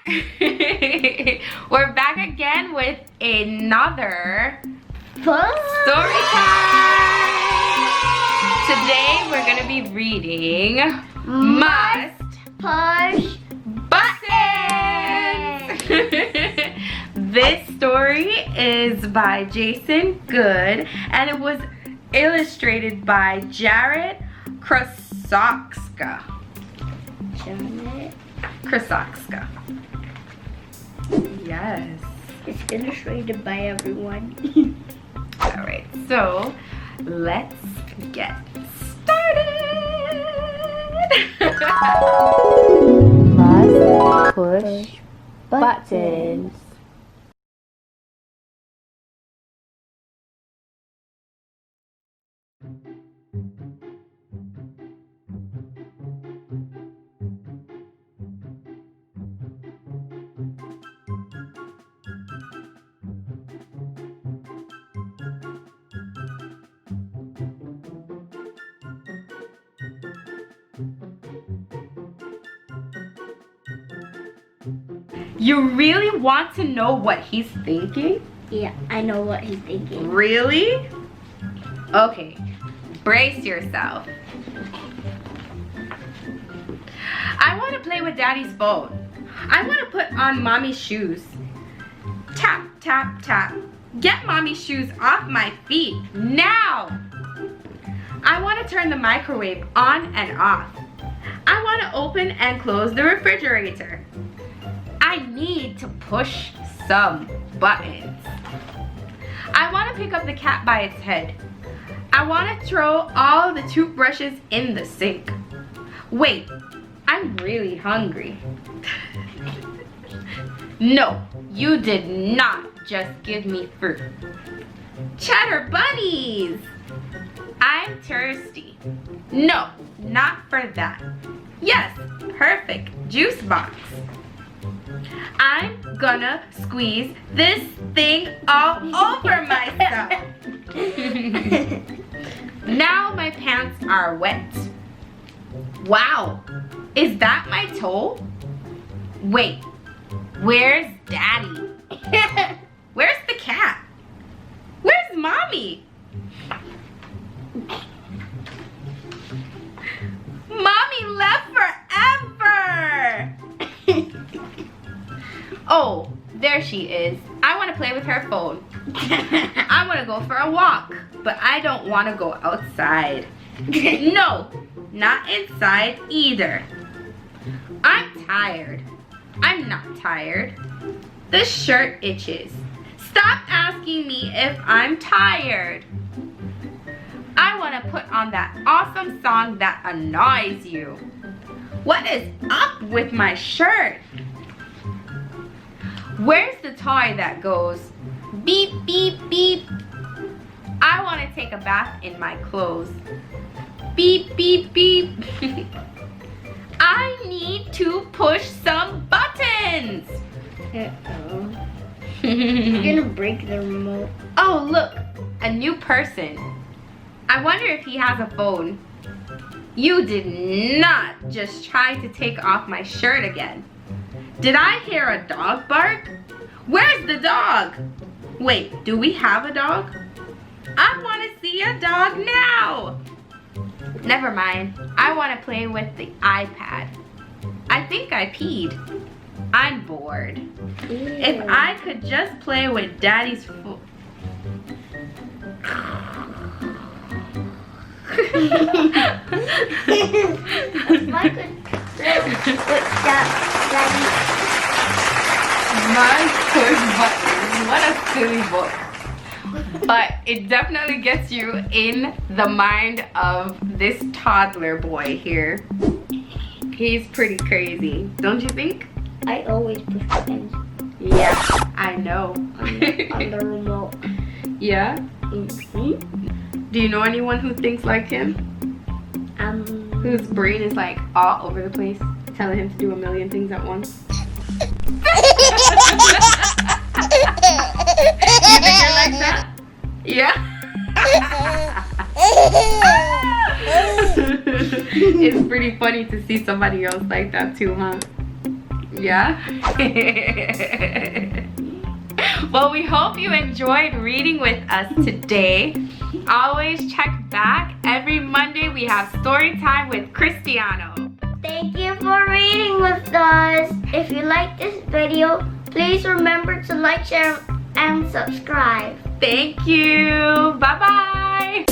We're back again with another Story time. Today we're gonna be reading Must Push Buttons. This story is by Jason Good and it was illustrated by Jarrett Krosoczka. Krosoczka. Yes. It's illustrated by everyone. Alright, so let's get started. Must push buttons. You really want to know what he's thinking? Yeah, I know what he's thinking. Really? Okay, brace yourself. I want to play with Daddy's phone. I want to put on Mommy's shoes. Tap, tap, tap. Get Mommy's shoes off my feet now. I want to turn the microwave on and off. I want to open and close the refrigerator. I need to push some buttons. I want to pick up the cat by its head. I want to throw all the toothbrushes in the sink. Wait, I'm really hungry. No, you did not just give me fruit. Chatter bunnies! I'm thirsty. No, not for that. Yes, perfect juice box. I'm gonna squeeze this thing all over myself. Now my pants are wet. Wow, is that my toe? Wait, where's Daddy? Where's the cat? Where's Mommy? Mommy left forever. Oh, there she is. I want to play with her phone. I want to go for a walk, but I don't want to go outside. No, not inside either. I'm tired. I'm not tired. The shirt itches. Stop asking me if I'm tired. I want to put on that awesome song that annoys you. What is up with my shirt? Where's the toy that goes beep, beep, beep? I want to take a bath in my clothes. Beep, beep, beep. I need to push some buttons. Uh-oh. You're gonna break the remote. Oh, look, a new person. I wonder if he has a phone. You did not just try to take off my shirt again. Did I hear a dog bark? Where's the dog? Wait, do we have a dog? I want to see a dog now. Never mind. I want to play with the iPad. I think I peed. I'm bored. Ew. If I could just play with Daddy's phone. If I could play with Daddy. Must push buttons. What a silly book. But it definitely gets you in the mind of this toddler boy here. He's pretty crazy, don't you think? I always push buttons Yeah, I know. on the remote. Yeah? Mm-hmm. Do you know anyone who thinks like him? Whose brain is like all over the place, telling him to do a million things at once? You think you're like that? Yeah? It's pretty funny to see somebody else like that too, huh? Yeah? Well, we hope you enjoyed reading with us today. Always check back. Every Monday we have story time with Christiano. Thank you for reading with us. If you like this video, please remember to like, share, and subscribe. Thank you. Bye-bye.